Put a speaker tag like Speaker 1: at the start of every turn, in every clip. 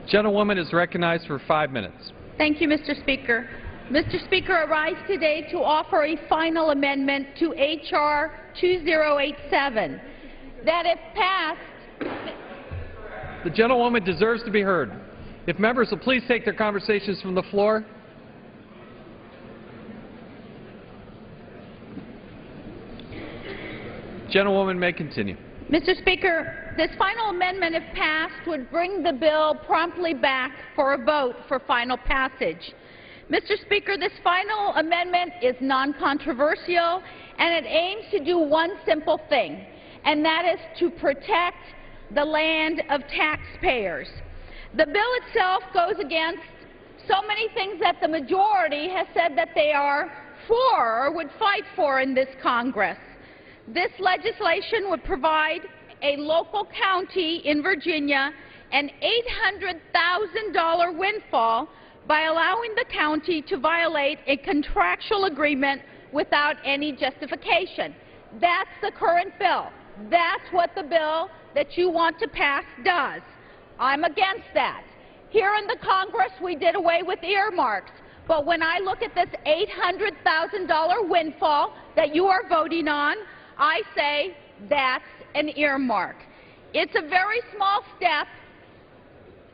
Speaker 1: Gentlewoman is recognized for 5 minutes.
Speaker 2: Thank you, Mr. Speaker. Mr. Speaker, I rise today to offer a final amendment to H.R. 2087 that, if passed...
Speaker 1: The gentlewoman deserves to be heard. If members will please take their conversations from the floor. Gentlewoman may continue.
Speaker 2: Mr. Speaker, this final amendment, if passed, would bring the bill promptly back for a vote for final passage. Mr. Speaker, this final amendment is non-controversial, and it aims to do one simple thing, and that is to protect the land of taxpayers. The bill itself goes against so many things that the majority has said that they are for or would fight for in this Congress. This legislation would provide a local county in Virginia an $800,000 windfall by allowing the county to violate a contractual agreement without any justification. That's the current bill. That's what the bill that you want to pass does. I'm against that. Here in the Congress, we did away with earmarks. But when I look at this $800,000 windfall that you are voting on, I say that's an earmark. It's a very small step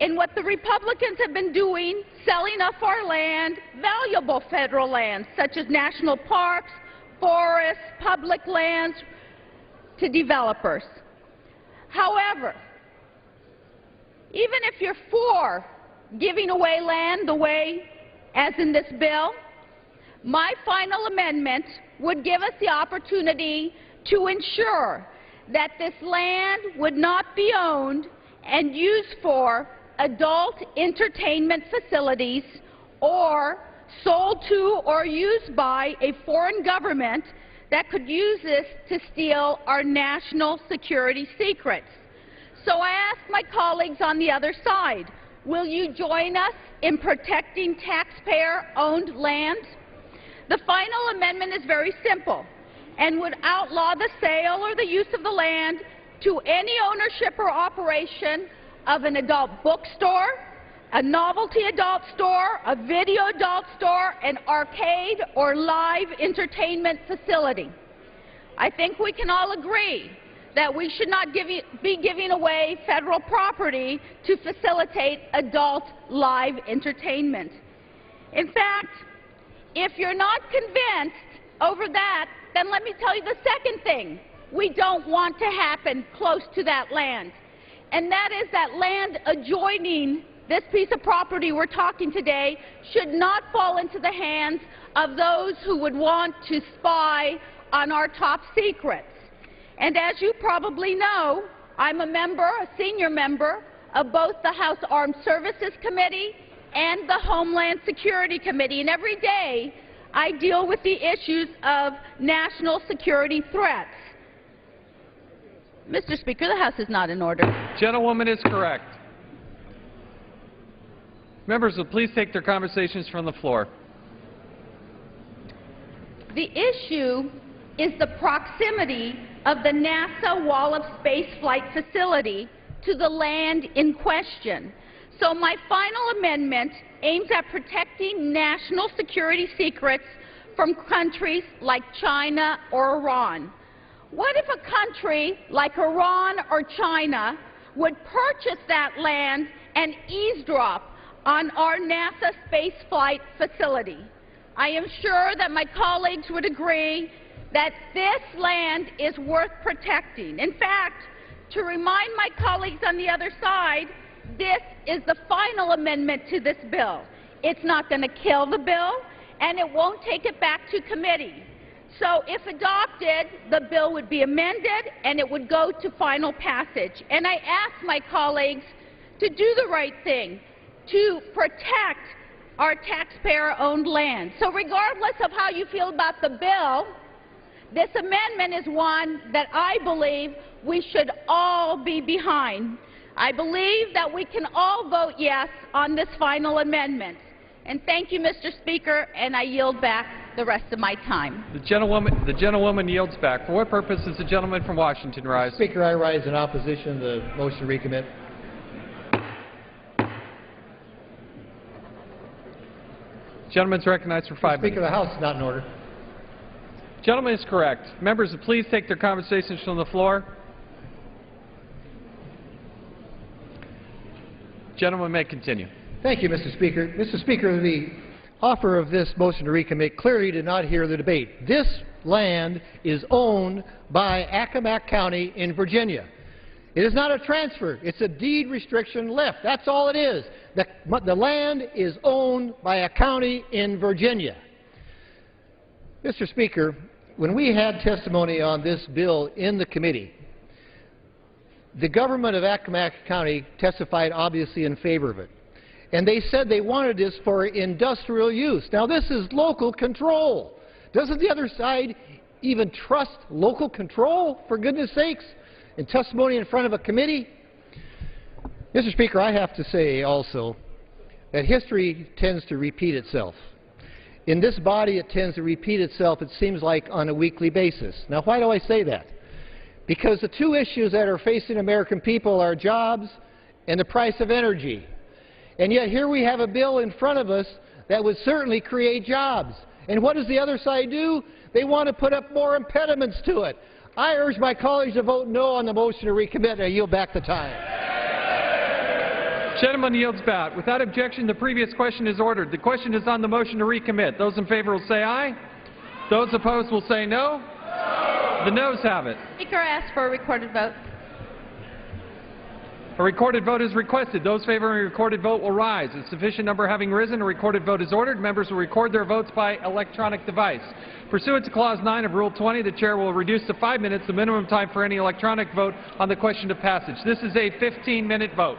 Speaker 2: in what the Republicans have been doing, selling off our land, valuable federal lands, such as national parks, forests, public lands, to developers. However, even if you're for giving away land the way as in this bill, my final amendment would give us the opportunity to ensure that this land would not be owned and used for adult entertainment facilities or sold to or used by a foreign government that could use this to steal our national security secrets. So I ask my colleagues on the other side, will you join us in protecting taxpayer-owned land? The final amendment is very simple and would outlaw the sale or the use of the land to any ownership or operation of an adult bookstore, a novelty adult store, a video adult store, an arcade or live entertainment facility. I think we can all agree that we should not be giving away federal property to facilitate adult live entertainment. In fact, if you're not convinced over that, then let me tell you the second thing we don't want to happen close to that land, and that is that land adjoining this piece of property we're talking today should not fall into the hands of those who would want to spy on our top secrets. And as you probably know, I'm a senior member of both the House Armed Services Committee and the Homeland Security Committee, and every day I deal with the issues of national security threats. Mr. Speaker, the House is not in order.
Speaker 1: Gentlewoman is correct. Members will please take their conversations from the floor.
Speaker 2: The issue is the proximity of the NASA Wall of Space Flight facility to the land in question. So my final amendment aims at protecting national security secrets from countries like China or Iran. What if a country like Iran or China would purchase that land and eavesdrop on our NASA space flight facility? I am sure that my colleagues would agree that this land is worth protecting. In fact, to remind my colleagues on the other side, this is the final amendment to this bill. It's not going to kill the bill, and it won't take it back to committee. So if adopted, the bill would be amended and it would go to final passage. And I ask my colleagues to do the right thing, to protect our taxpayer-owned land. So regardless of how you feel about the bill, this amendment is one that I believe we should all be behind. I believe that we can all vote yes on this final amendment. And thank you, Mr. Speaker, and I yield back the rest of my time.
Speaker 1: The gentlewoman yields back. For what purpose does the gentleman from Washington rise?
Speaker 3: Speaker, I rise in opposition to the motion to recommit.
Speaker 1: Gentleman's recognized for 5
Speaker 3: Speaker,
Speaker 1: minutes.
Speaker 3: the House is not in order.
Speaker 1: Gentleman is correct. Members, please take their conversations from the floor. Gentleman may continue.
Speaker 3: Thank you, Mr. Speaker. Mr. Speaker, the offer of this motion to recommit clearly did not hear the debate. This land is owned by Accomack County in Virginia. It is not a transfer. It's a deed restriction lift. That's all it is. The land is owned by a county in Virginia. Mr. Speaker, when we had testimony on this bill in the committee, the government of Accomack County testified obviously in favor of it. And they said they wanted this for industrial use. Now, this is local control. Doesn't the other side even trust local control, for goodness sakes, in testimony in front of a committee? Mr. Speaker, I have to say also that history tends to repeat itself. In this body, it tends to repeat itself, it seems like, on a weekly basis. Now, why do I say that? Because the two issues that are facing American people are jobs and the price of energy. And yet here we have a bill in front of us that would certainly create jobs. And what does the other side do? They want to put up more impediments to it. I urge my colleagues to vote no on the motion to recommit, and I yield back the time.
Speaker 1: Gentleman yields back. Without objection, the previous question is ordered. The question is on the motion to recommit. Those in favor will say aye. Those opposed will say no. The noes have it.
Speaker 2: Speaker asks for a recorded vote.
Speaker 1: A recorded vote is requested. Those favoring a recorded vote will rise. A sufficient number having risen, a recorded vote is ordered. Members will record their votes by electronic device. Pursuant to Clause 9 of Rule 20, the Chair will reduce to 5 minutes the minimum time for any electronic vote on the question of passage. This is a 15-minute vote.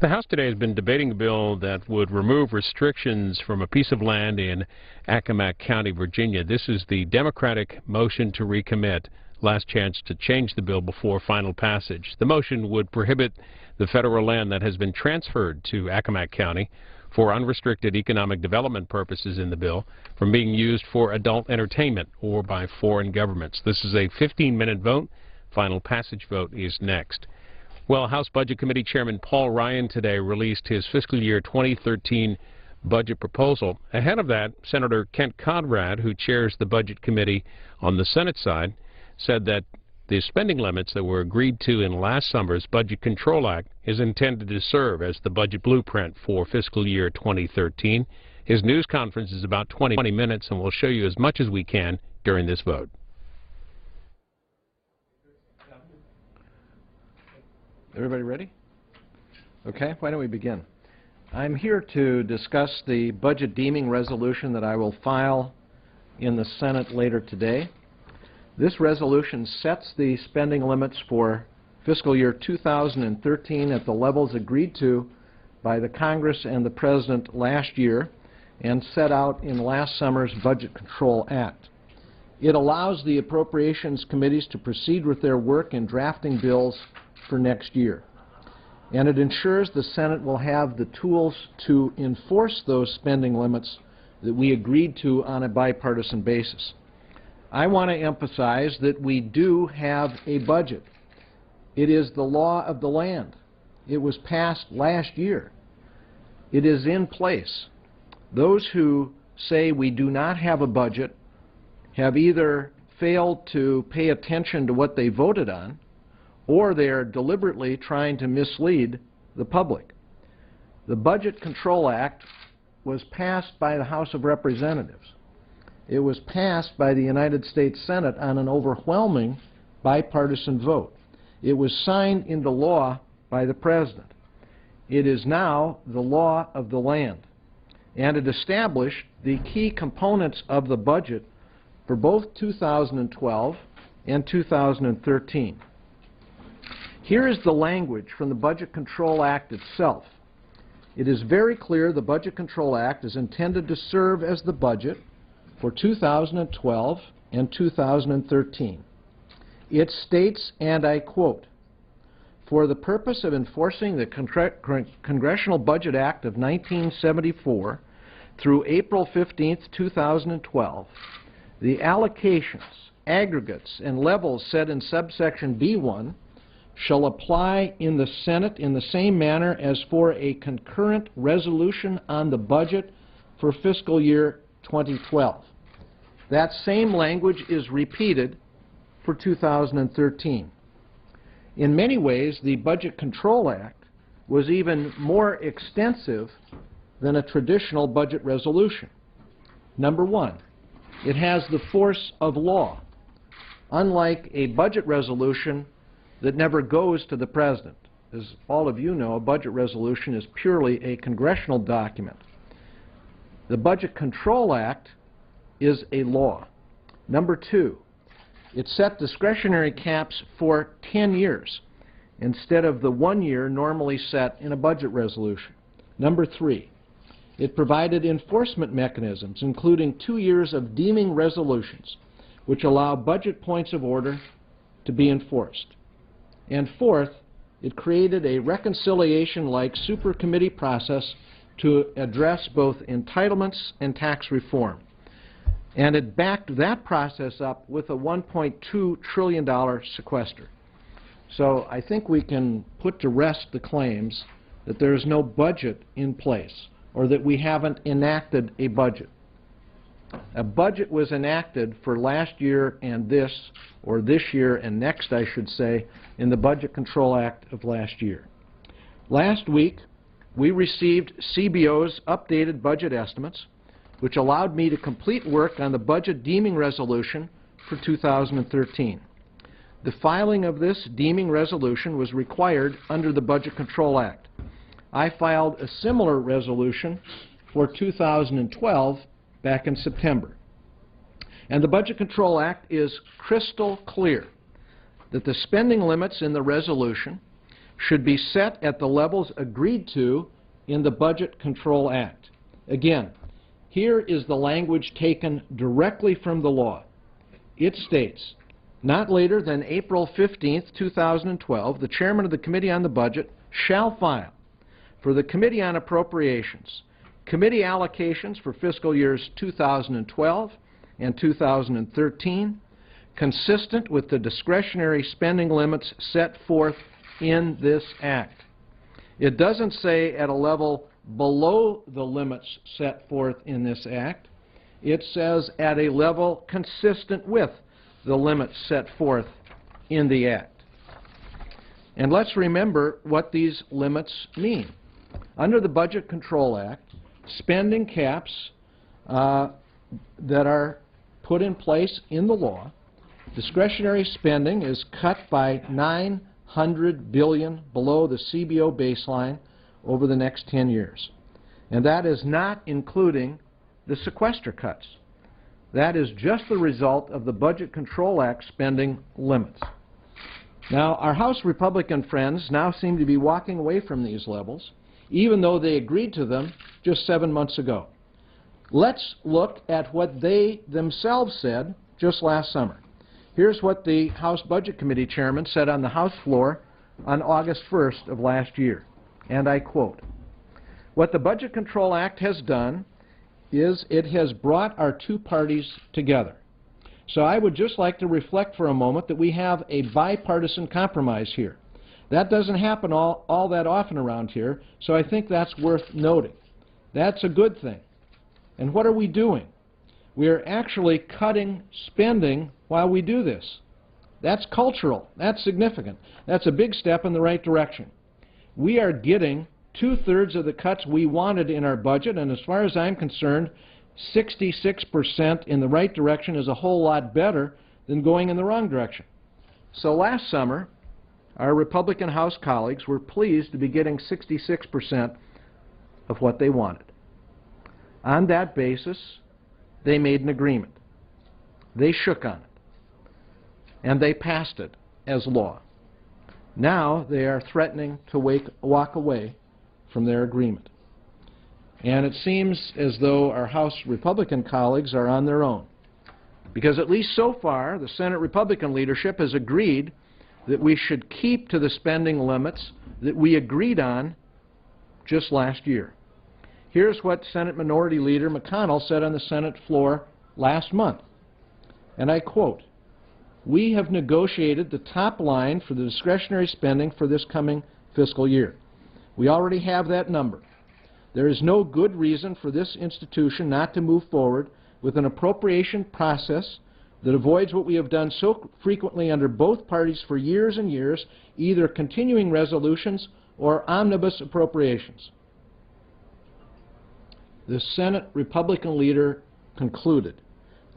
Speaker 4: The House today has been debating a bill that would remove restrictions from a piece of land in Accomack County, Virginia. This is the Democratic motion to recommit. Last chance to change the bill before final passage. The motion would prohibit the federal land that has been transferred to Accomack County for unrestricted economic development purposes in the bill from being used for adult entertainment or by foreign governments. This is a 15-minute vote. Final passage vote is next. Well, House Budget Committee Chairman Paul Ryan today released his fiscal year 2013 budget proposal. Ahead of that, Senator Kent Conrad, who chairs the Budget Committee on the Senate side, said that the spending limits that were agreed to in last summer's Budget Control Act is intended to serve as the budget blueprint for fiscal year 2013. His news conference is about 20 minutes, and we'll show you as much as we can during this vote.
Speaker 5: Everybody ready? Okay, why don't we begin? I'm here to discuss the budget deeming resolution that I will file in the Senate later today. This resolution sets the spending limits for fiscal year 2013 at the levels agreed to by the Congress and the President last year and set out in last summer's Budget Control Act. It allows the appropriations committees to proceed with their work in drafting bills for next year. And it ensures the Senate will have the tools to enforce those spending limits that we agreed to on a bipartisan basis. I want to emphasize that we do have a budget. It is the law of the land. It was passed last year. It is in place. Those who say we do not have a budget have either failed to pay attention to what they voted on, or they are deliberately trying to mislead the public. The Budget Control Act was passed by the House of Representatives. It was passed by the United States Senate on an overwhelming bipartisan vote. It was signed into law by the President. It is now the law of the land, and it established the key components of the budget for both 2012 and 2013. Here is the language from the Budget Control Act itself. It is very clear the Budget Control Act is intended to serve as the budget for 2012 and 2013. It states, and I quote, "For the purpose of enforcing the Congressional Budget Act of 1974 through April 15, 2012, the allocations, aggregates, and levels set in subsection B1 shall apply in the Senate in the same manner as for a concurrent resolution on the budget for fiscal year 2012. That same language is repeated for 2013. In many ways, the Budget Control Act was even more extensive than a traditional budget resolution. Number one, it has the force of law, unlike a budget resolution that never goes to the President. As all of you know, a budget resolution is purely a congressional document. The Budget Control Act is a law. Number two, it set discretionary caps for 10 years instead of the 1 year normally set in a budget resolution. Number three, it provided enforcement mechanisms, including 2 years of deeming resolutions, which allow budget points of order to be enforced. And fourth, it created a reconciliation-like supercommittee process to address both entitlements and tax reform. And it backed that process up with a $1.2 trillion sequester. So I think we can put to rest the claims that there is no budget in place or that we haven't enacted a budget. A budget was enacted for last year and this, or this year and next, I should say, in the Budget Control Act of last year. Last week, we received CBO's updated budget estimates, which allowed me to complete work on the budget deeming resolution for 2013. The filing of this deeming resolution was required under the Budget Control Act. I filed a similar resolution for 2012 back in September. And the Budget Control Act is crystal clear that the spending limits in the resolution should be set at the levels agreed to in the Budget Control Act. Again, here is the language taken directly from the law. It states, not later than April 15th, 2012, the chairman of the Committee on the Budget shall file for the Committee on Appropriations committee allocations for fiscal years 2012 and 2013, consistent with the discretionary spending limits set forth in this Act. It doesn't say at a level below the limits set forth in this Act. It says at a level consistent with the limits set forth in the Act. And let's remember what these limits mean. Under the Budget Control Act, spending caps that are put in place in the law, discretionary spending is cut by $900 billion below the CBO baseline over the next 10 years. And that is not including the sequester cuts. That is just the result of the Budget Control Act spending limits. Now, our House Republican friends now seem to be walking away from these levels, even though they agreed to them just 7 months ago. Let's look at what they themselves said just last summer. Here's what the House Budget Committee chairman said on the House floor on August 1st of last year, and I quote, "What the Budget Control Act has done is it has brought our two parties together. So I would just like to reflect for a moment that we have a bipartisan compromise here. That doesn't happen all that often around here, so I think that's worth noting. That's a good thing. And what are we doing? We are actually cutting spending while we do this. That's cultural. That's significant. That's a big step in the right direction. We are getting 2/3 of the cuts we wanted in our budget, and as far as I'm concerned, 66% in the right direction is a whole lot better than going in the wrong direction." So last summer, our Republican House colleagues were pleased to be getting 66% of what they wanted. On that basis, they made an agreement. They shook on it, and they passed it as law. Now they are threatening to walk away from their agreement. And it seems as though our House Republican colleagues are on their own, because at least so far, the Senate Republican leadership has agreed that we should keep to the spending limits that we agreed on just last year. Here's what Senate Minority Leader McConnell said on the Senate floor last month, and I quote, we have negotiated the top line for the discretionary spending for this coming fiscal year. We already have that number. There is no good reason for this institution not to move forward with an appropriation process that avoids what we have done so frequently under both parties for years and years, either continuing resolutions or omnibus appropriations. The Senate Republican leader concluded,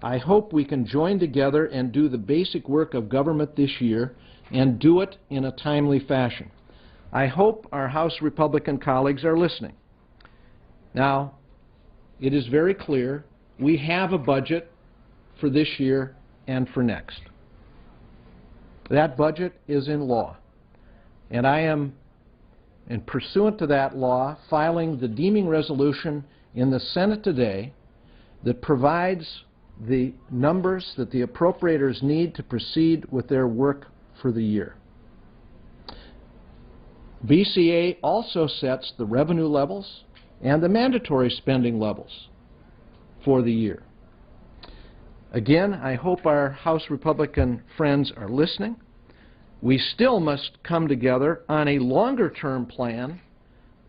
Speaker 5: "I hope we can join together and do the basic work of government this year and do it in a timely fashion." I hope our House Republican colleagues are listening. Now, it is very clear we have a budget for this year and for next. That budget is in law, and I am, in pursuant to that law, filing the deeming resolution in the Senate today that provides the numbers that the appropriators need to proceed with their work for the year. BCA also sets the revenue levels and the mandatory spending levels for the year. Again, I hope our House Republican friends are listening. We still must come together on a longer-term plan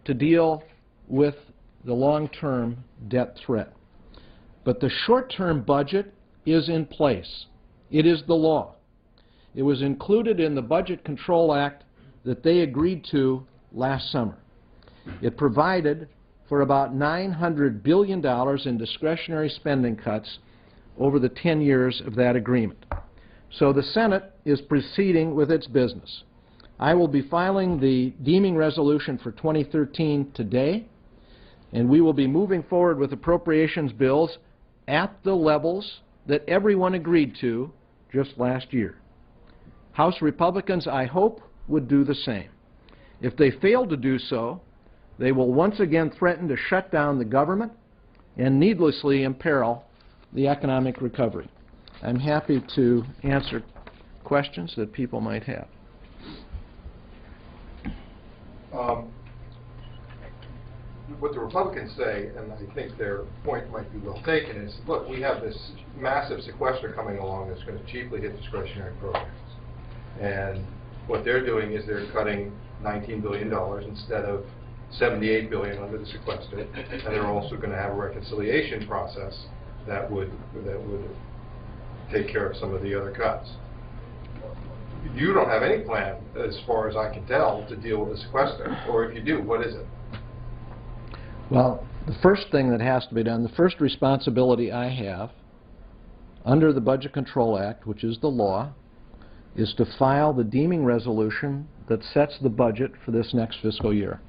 Speaker 5: to deal with the long-term debt threat. But the short-term budget is in place. It is the law. It was included in the Budget Control Act that they agreed to last summer. It provided for about $900 billion in discretionary spending cuts over the 10 years of that agreement. So the Senate is proceeding with its business. I will be filing the deeming resolution for 2013 today, and we will be moving forward with appropriations bills at the levels that everyone agreed to just last year. House Republicans, I hope, would do the same. If they fail to do so, they will once again threaten to shut down the government and needlessly imperil the economic recovery. I'm happy to answer questions that people might have.
Speaker 6: What the Republicans say, and I think their point might be well taken, is, look, we have this massive sequester coming along that's going to cheaply hit discretionary programs. And what they're doing is they're cutting $19 billion instead of $78 billion under the sequester, and they're also going to have a reconciliation process that would take care of some of the other cuts. You don't have any plan, as far as I can tell, to deal with the sequester, or if you do, what is it?
Speaker 5: Well, the first thing that has to be done, the first responsibility I have under the Budget Control Act, which is the law, is to file the deeming resolution that sets the budget for this next fiscal year.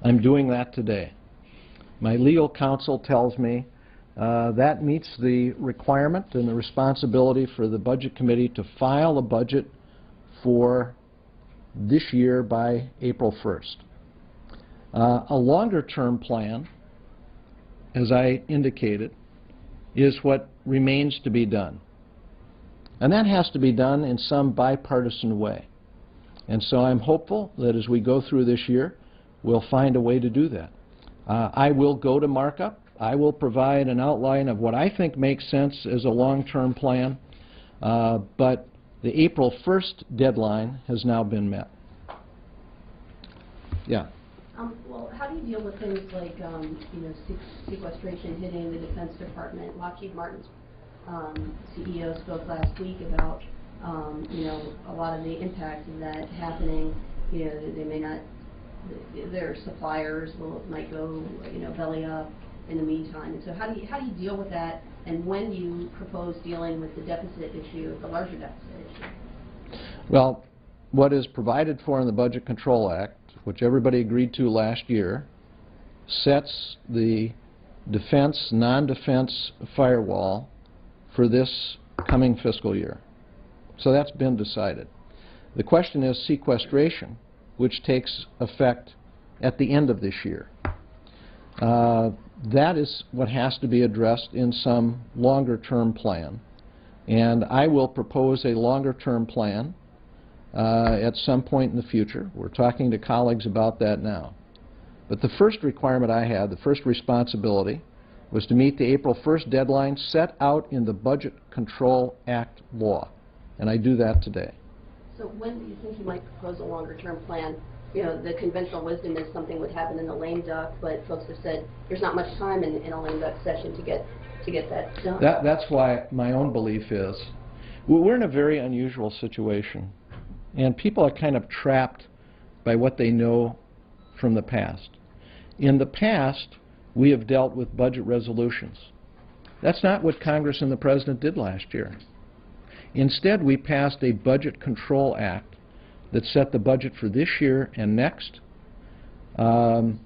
Speaker 5: I'm doing that today. My legal counsel tells me that meets the requirement and the responsibility for the Budget Committee to file a budget for this year by April 1st. A longer-term plan, as I indicated, is what remains to be done. And that has to be done in some bipartisan way. And so I'm hopeful that as we go through this year, we'll find a way to do that. I will go to markup. I will provide an outline of what I think makes sense as a long-term plan, but the April 1st deadline has now been met. Yeah.
Speaker 7: Well, how do you deal with things like, sequestration hitting the Defense Department? Lockheed Martin's CEO spoke last week about, a lot of the impact of that happening. They may not, their suppliers might go, belly up in the meantime. And so how do you deal with that? And when do you propose dealing with the deficit issue, the larger deficit issue?
Speaker 5: Well, what is provided for in the Budget Control Act, which everybody agreed to last year, sets the defense, non-defense firewall for this coming fiscal year. So that's been decided. The question is sequestration, which takes effect at the end of this year. That is what has to be addressed in some longer-term plan. And I will propose a longer-term plan at some point in the future. We're talking to colleagues about that now. But the first requirement I had, the first responsibility, was to meet the April 1st deadline set out in the Budget Control Act law. and I do that today.
Speaker 7: So when do you think you might propose a longer-term plan? You know, the conventional wisdom is something would happen in the lame duck, but folks have said there's not much time in a lame duck session to get that done.
Speaker 5: That's why my own belief is, we're in a very unusual situation, and people are kind of trapped by what they know from the past. In the past, we have dealt with budget resolutions. That's not what Congress and the President did last year. Instead, we passed a Budget Control Act that set the budget for this year and next, and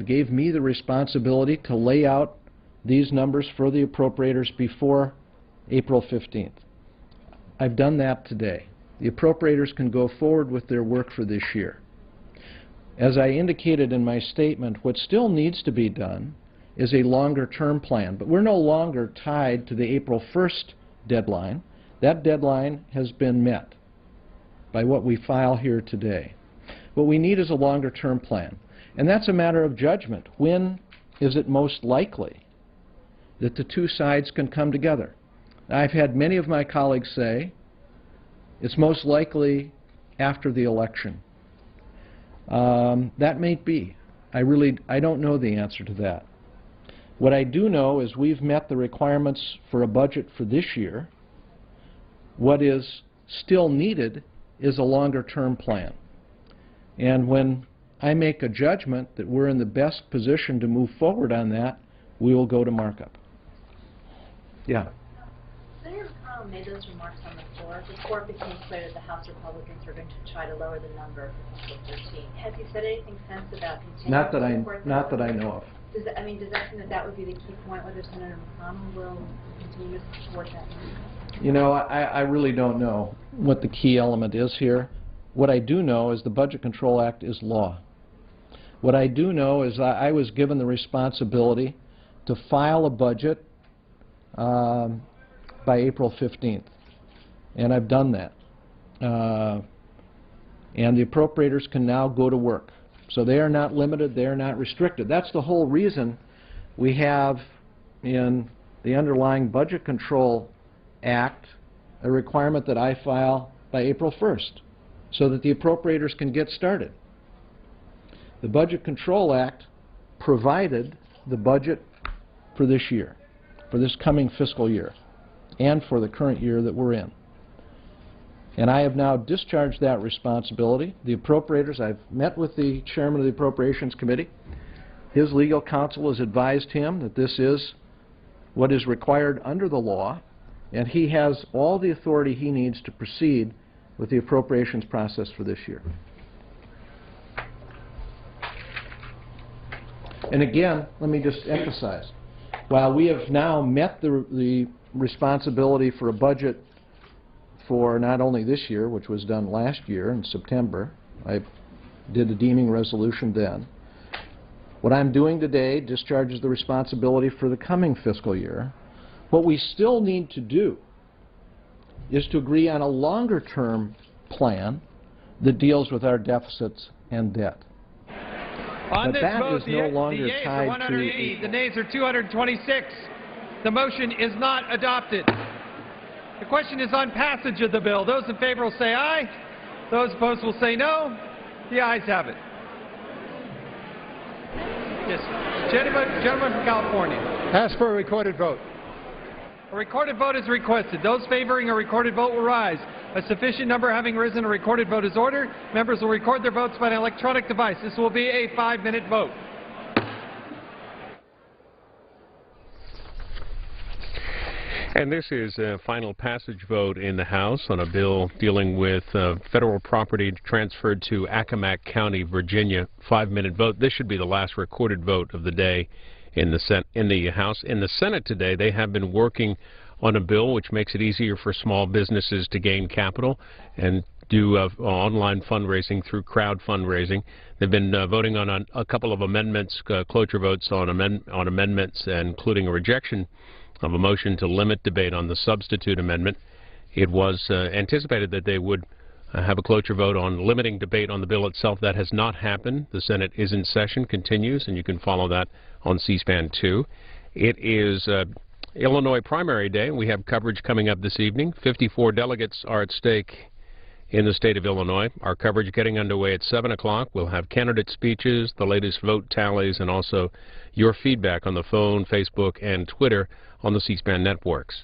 Speaker 5: gave me the responsibility to lay out these numbers for the appropriators before April 15th. I've done that today. The appropriators can go forward with their work for this year. As I indicated in my statement, what still needs to be done is a longer-term plan, but we're no longer tied to the April 1st deadline. That deadline has been met by what we file here today. What we need is a longer-term plan, and that's a matter of judgment. When is it most likely that the two sides can come together? I've had many of my colleagues say it's most likely after the election. That may be. I don't know the answer to that. What I do know is we've met the requirements for a budget for this year. What is still needed is a longer-term plan. And when I make a judgment that we're in the best position to move forward on that, we will go to markup. Yeah.
Speaker 8: Senator McConnell made those remarks on the floor before it became clear that the House Republicans were going to try to lower the number for fiscal 13. Has he said anything since about continuing to support that?
Speaker 5: Not that I know of.
Speaker 8: Does that mean that would be the key point, whether Senator McConnell will continue to support that number?
Speaker 5: You know, I really don't know what the key element is here. What I do know is the Budget Control Act is law. What I do know is I was given the responsibility to file a budget by April 15th, and I've done that. And the appropriators can now go to work. So they are not limited, they are not restricted. That's the whole reason we have in the underlying Budget Control Act a requirement that I file by April 1st so that the appropriators can get started. The Budget Control Act provided the budget for this year, for this coming fiscal year, and for the current year that we're in. And I have now discharged that responsibility. The appropriators, I've met with the chairman of the Appropriations Committee. His legal counsel has advised him that this is what is required under the law, and he has all the authority he needs to proceed with the appropriations process for this year. And again, let me just emphasize, while we have now met the responsibility for a budget for not only this year, which was done last year in September, I did a deeming resolution then. What I'm doing today discharges the responsibility for the coming fiscal year. What we still need to do is to agree on a longer-term plan that deals with our deficits and debt.
Speaker 1: On
Speaker 5: but
Speaker 1: this
Speaker 5: that
Speaker 1: vote,
Speaker 5: is no longer
Speaker 1: the yeas
Speaker 5: tied
Speaker 1: are 180,
Speaker 5: to...
Speaker 1: the nays are 226. The motion is not adopted. The question is on passage of the bill. Those in favor will say aye. Those opposed will say no. The ayes have it. Yes, gentleman from California.
Speaker 3: Ask for a recorded vote.
Speaker 1: A recorded vote is requested. Those favoring a recorded vote will rise. A sufficient number having risen, a recorded vote is ordered. Members will record their votes by an electronic device. This will be a 5-minute vote.
Speaker 4: And this is a final passage vote in the House on a bill dealing with federal property transferred to Accomack County, Virginia. 5-minute vote. This should be the last recorded vote of the day in the House. In the Senate today, they have been working on a bill which makes it easier for small businesses to gain capital and do online fundraising through crowd fundraising. They've been voting on a couple of amendments, cloture votes on amendments, including a rejection of a motion to limit debate on the substitute amendment. It was anticipated that they would have a cloture vote on limiting debate on the bill itself. That has not happened. The Senate is in session, continues, and you can follow that on C-SPAN 2. It is Illinois primary day. We have coverage coming up this evening. 54 delegates are at stake in the state of Illinois. Our coverage getting underway at 7 o'clock. We'll have candidate speeches, the latest vote tallies, and also your feedback on the phone, Facebook, and Twitter on the C-SPAN networks.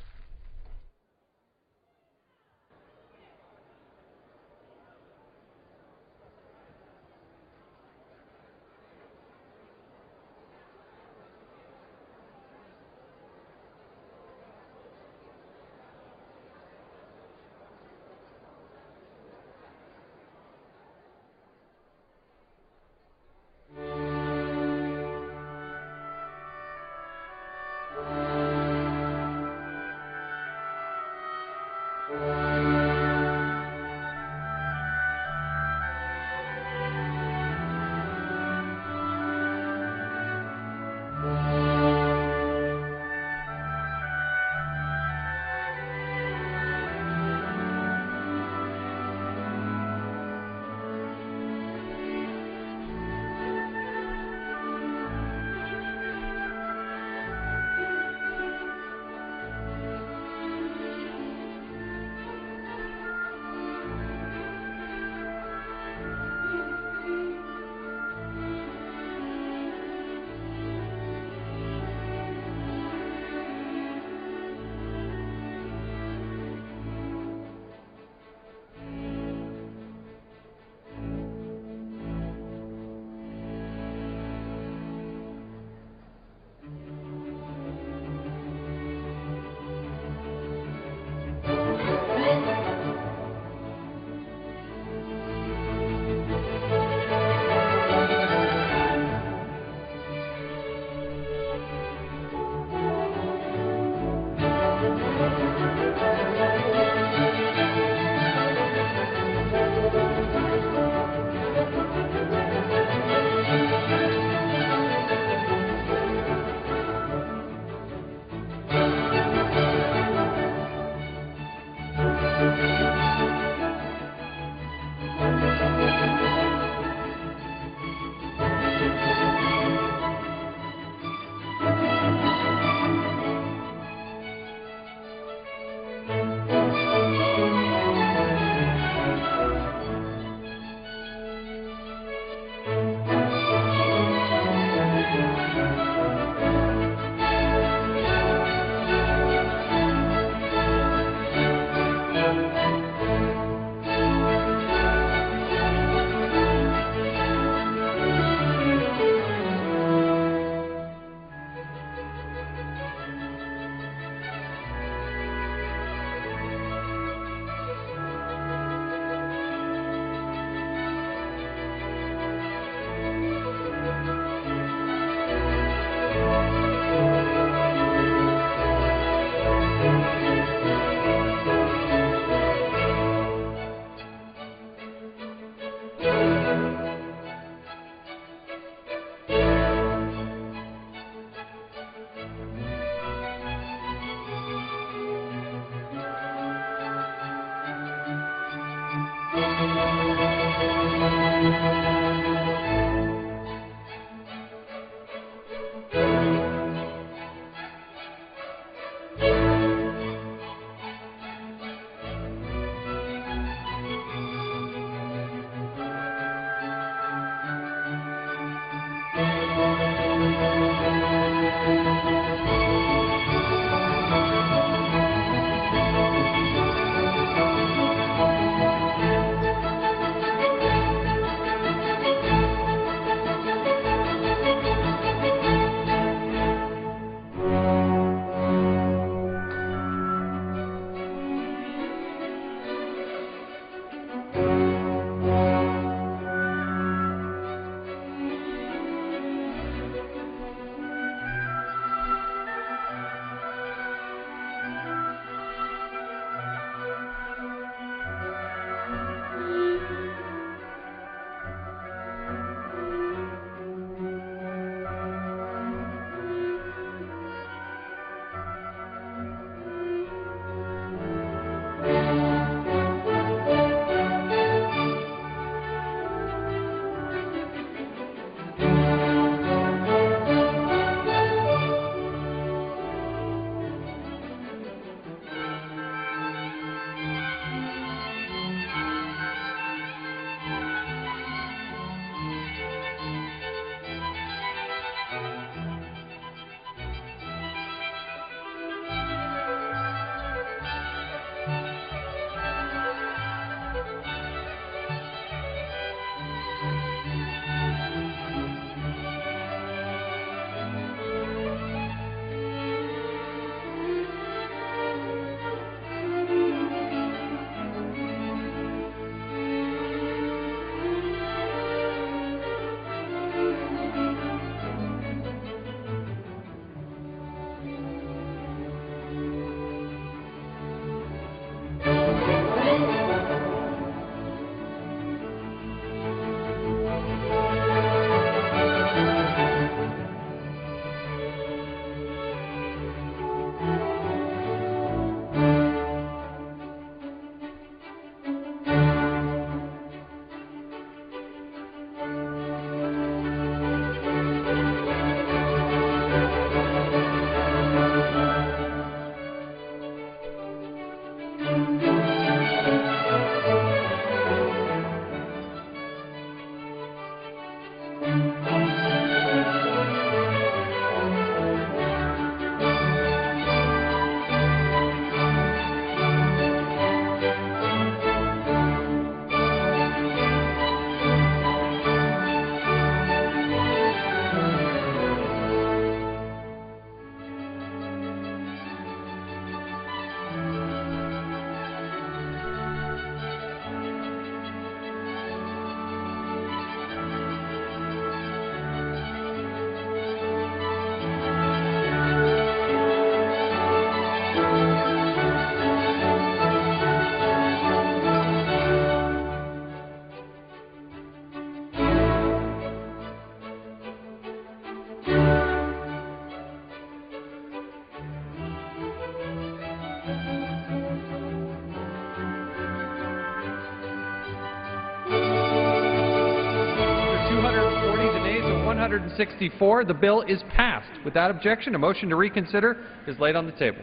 Speaker 1: 164. The bill is passed. Without objection, a motion to reconsider is laid on the table.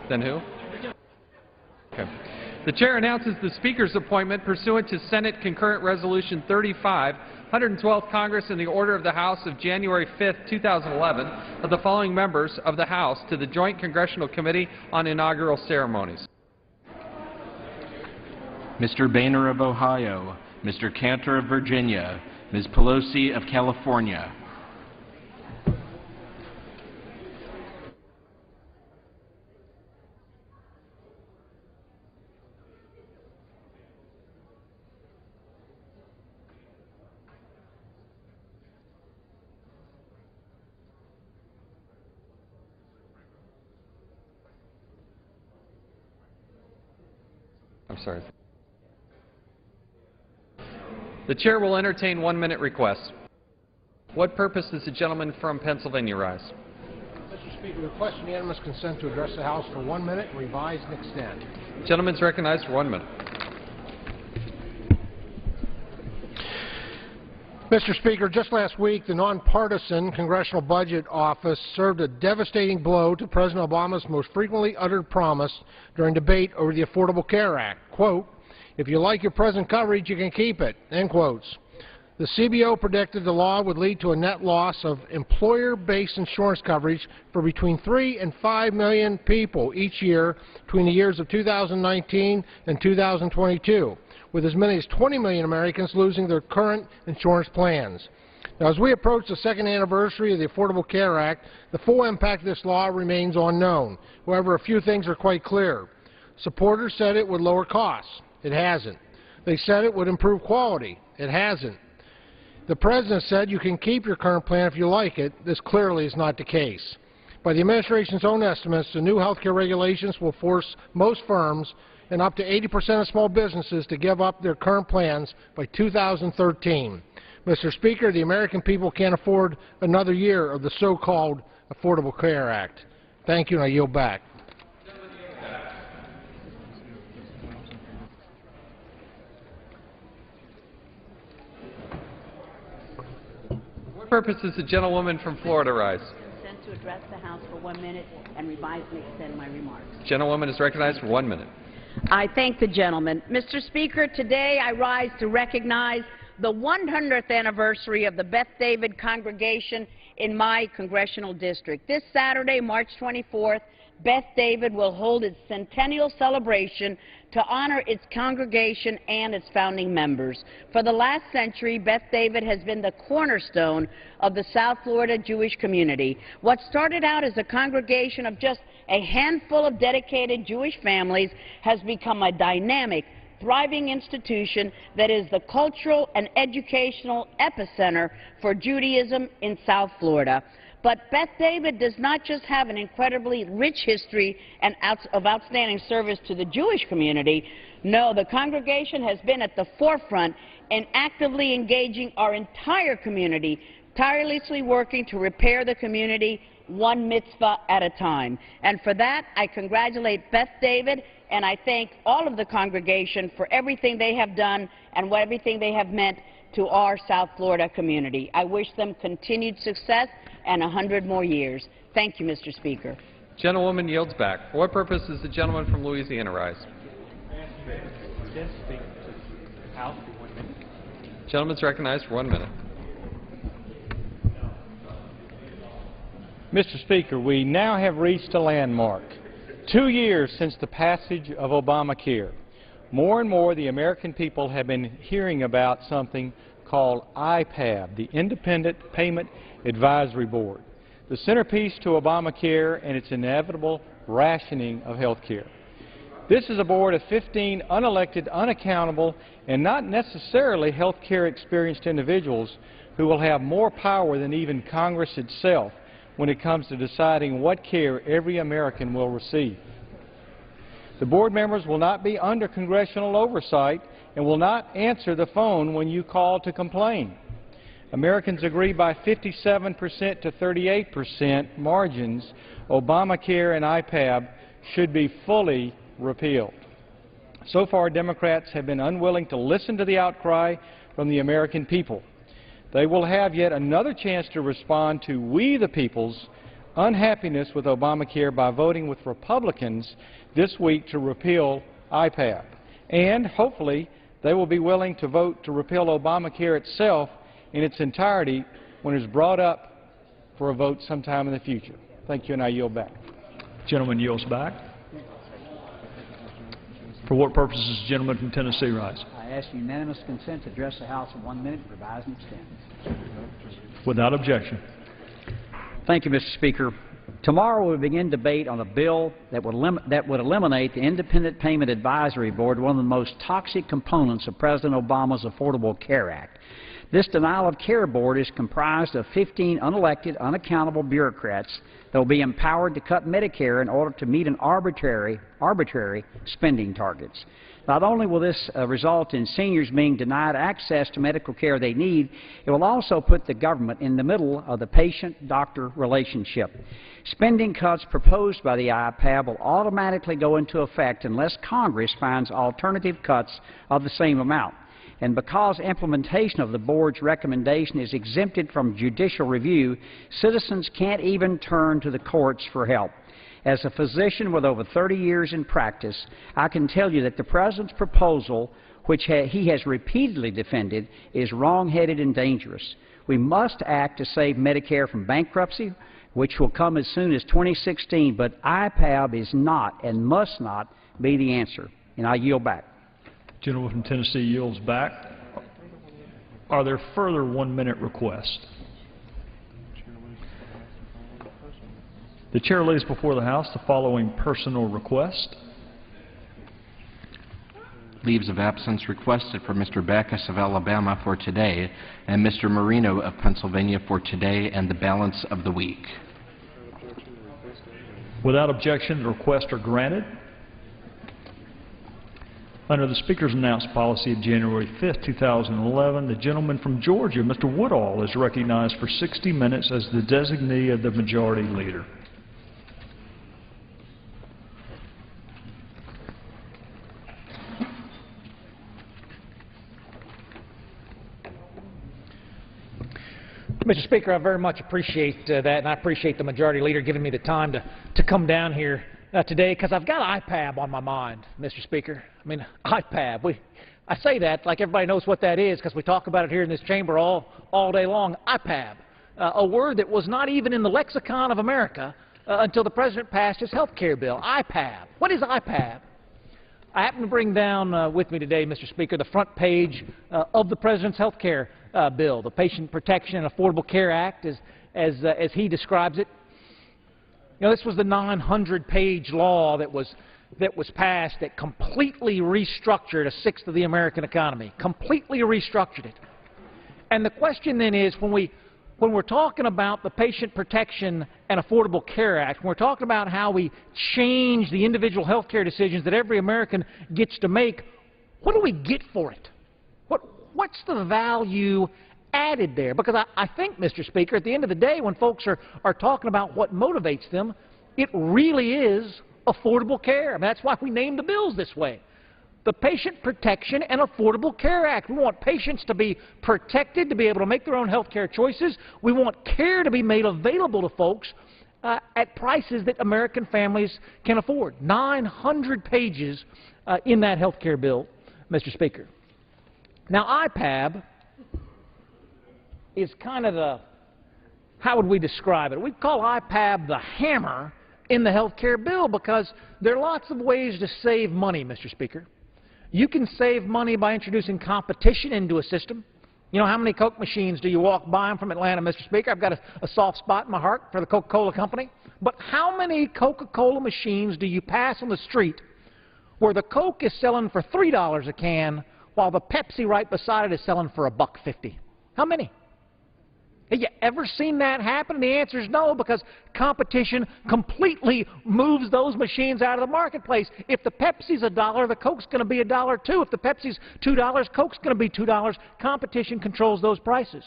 Speaker 1: Then who? Okay. The Chair announces the Speaker's appointment pursuant to Senate Concurrent Resolution 35, 112th Congress in the order of the House of January 5, 2011, of the following members of the House to the Joint Congressional Committee on Inaugural Ceremonies.
Speaker 9: Mr. Boehner of Ohio, Mr. Cantor of Virginia, Ms. Pelosi of California.
Speaker 1: I'm sorry. The Chair will entertain 1-minute requests. What purpose does the gentleman from Pennsylvania rise?
Speaker 3: Mr. Speaker, request unanimous consent to address the House for 1 minute, revise and extend.
Speaker 1: The gentleman is recognized for 1 minute.
Speaker 3: Mr. Speaker, just last week, the nonpartisan Congressional Budget Office served a devastating blow to President Obama's most frequently uttered promise during debate over the Affordable Care Act. Quote, "If you like your present coverage, you can keep it," end quotes. The CBO predicted the law would lead to a net loss of employer-based insurance coverage for between 3 and 5 million people each year between the years of 2019 and 2022. With as many as 20 million Americans losing their current insurance plans. Now, as we approach the second anniversary of the Affordable Care Act, the full impact of this law remains unknown. However, a few things are quite clear. Supporters said it would lower costs. It hasn't. They said it would improve quality. It hasn't. The President said you can keep your current plan if you like it. This clearly is not the case. By the administration's own estimates, the new health care regulations will force most firms and up to 80% of small businesses to give up their current plans by 2013. Mr. Speaker, the American people can't afford another year of the so-called Affordable Care Act. Thank you, and I yield back.
Speaker 1: What purpose does the gentlewoman from Florida rise?
Speaker 10: Consent to address the House for 1 minute and revise and extend my remarks.
Speaker 1: The gentlewoman is recognized for 1 minute.
Speaker 10: I thank the gentleman. Mr. Speaker, today I rise to recognize the 100th anniversary of the Beth David congregation in my congressional district. This Saturday, March 24th, Beth David will hold its centennial celebration to honor its congregation and its founding members. For the last century, Beth David has been the cornerstone of the South Florida Jewish community. What started out as a congregation of just a handful of dedicated Jewish families has become a dynamic, thriving institution that is the cultural and educational epicenter for Judaism in South Florida. But Beth David does not just have an incredibly rich history and of outstanding service to the Jewish community. No, the congregation has been at the forefront in actively engaging our entire community, tirelessly working to repair the community one mitzvah at a time. And for that, I congratulate Beth David, and I thank all of the congregation for everything they have done and everything they have meant to our South Florida community. I wish them continued success and 100 more years. Thank you, Mr. Speaker.
Speaker 1: Gentlewoman yields back. For what purpose does the gentleman from Louisiana rise? Gentleman is recognized for 1 minute.
Speaker 11: Mr. Speaker, we now have reached a landmark. 2 years since the passage of Obamacare. More and more, the American people have been hearing about something called IPAB, the Independent Payment Advisory Board, the centerpiece to Obamacare and its inevitable rationing of health care. This is a board of 15 unelected, unaccountable, and not necessarily health care experienced individuals who will have more power than even Congress itself when it comes to deciding what care every American will receive. The board members will not be under congressional oversight and will not answer the phone when you call to complain. Americans agree by 57% to 38% margins Obamacare and IPAB should be fully repealed. So far, Democrats have been unwilling to listen to the outcry from the American people. They will have yet another chance to respond to we the people's unhappiness with Obamacare by voting with Republicans this week to repeal IPAB. And hopefully they will be willing to vote to repeal Obamacare itself in its entirety when it is brought up for a vote sometime in the future. Thank you, and I yield back.
Speaker 12: Gentleman yields back. For what purposes does the gentleman from Tennessee rise?
Speaker 13: I ask unanimous consent to address the House in 1 minute, revise and extend.
Speaker 12: Without objection.
Speaker 13: Thank you, Mr. Speaker. Tomorrow we begin debate on a bill that would eliminate the Independent Payment Advisory Board, one of the most toxic components of President Obama's Affordable Care Act. This denial of care board is comprised of 15 unelected, unaccountable bureaucrats that will be empowered to cut Medicare in order to meet an arbitrary spending targets. Not only will this result in seniors being denied access to medical care they need, it will also put the government in the middle of the patient-doctor relationship. Spending cuts proposed by the IPAB will automatically go into effect unless Congress finds alternative cuts of the same amount. And because implementation of the board's recommendation is exempted from judicial review, citizens can't even turn to the courts for help. As a physician with over 30 years in practice, I can tell you that the President's proposal, which he has repeatedly defended, is wrong-headed and dangerous. We must act to save Medicare from bankruptcy, which will come as soon as 2016, but IPAB is not and must not be the answer. And I yield back.
Speaker 12: Gentleman from Tennessee yields back. Are there further 1 minute requests? The chair lays before the House the following personal request.
Speaker 9: Leaves of absence requested for Mr. Backus of Alabama for today and Mr. Marino of Pennsylvania for today and the balance of the week.
Speaker 12: Without objection, the requests are granted. Under the Speaker's announced policy of January 5, 2011, the gentleman from Georgia, Mr. Woodall, is recognized for 60 minutes as the designee of the Majority Leader.
Speaker 14: Mr. Speaker, I very much appreciate that, and I appreciate the Majority Leader giving me the time to come down here today, because I've got IPAB on my mind, Mr. Speaker. I mean, IPAB. I say that like everybody knows what that is, because we talk about it here in this chamber all day long. IPAB, a word that was not even in the lexicon of America until the President passed his health care bill. IPAB. What is IPAB? I happen to bring down with me today, Mr. Speaker, the front page of the President's health care bill, the Patient Protection and Affordable Care Act, as he describes it. You know, this was the 900-page law that was passed that completely restructured a sixth of the American economy, completely restructured it. And the question then is, when we're talking about the Patient Protection and Affordable Care Act, when we're talking about how we change the individual health care decisions that every American gets to make, what do we get for it? What's the value added there? Because I think, Mr. Speaker, at the end of the day, when folks are talking about what motivates them, it really is affordable care. I mean, that's why we named the bills this way. The Patient Protection and Affordable Care Act. We want patients to be protected, to be able to make their own health care choices. We want care to be made available to folks at prices that American families can afford. 900 pages in that health care bill, Mr. Speaker. Now, IPAB is kind of the, how would we describe it? We call IPAB the hammer in the health care bill, because there are lots of ways to save money, Mr. Speaker. You can save money by introducing competition into a system. You know, how many Coke machines do you walk by? I'm from Atlanta, Mr. Speaker. I've got a soft spot in my heart for the Coca-Cola company. But how many Coca-Cola machines do you pass on the street where the Coke is selling for $3 a can while the Pepsi right beside it is selling for $1.50? How many? Have you ever seen that happen? And the answer is no, because competition completely moves those machines out of the marketplace. If the Pepsi's $1, the Coke's going to be $1 too. If the Pepsi's $2, Coke's going to be $2. Competition controls those prices.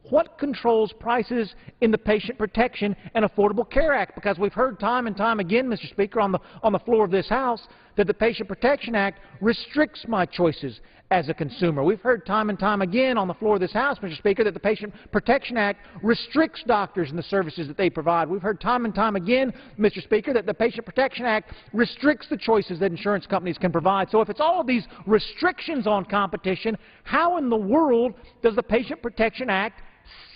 Speaker 14: What controls prices in the Patient Protection and Affordable Care Act? Because we've heard time and time again, Mr. Speaker, on the floor of this House, that the Patient Protection Act restricts my choices as a consumer. We've heard time and time again on the floor of this House, Mr. Speaker, that the Patient Protection Act restricts doctors and the services that they provide. We've heard time and time again, Mr. Speaker, that the Patient Protection Act restricts the choices that insurance companies can provide. So if it's all of these restrictions on competition, how in the world does the Patient Protection Act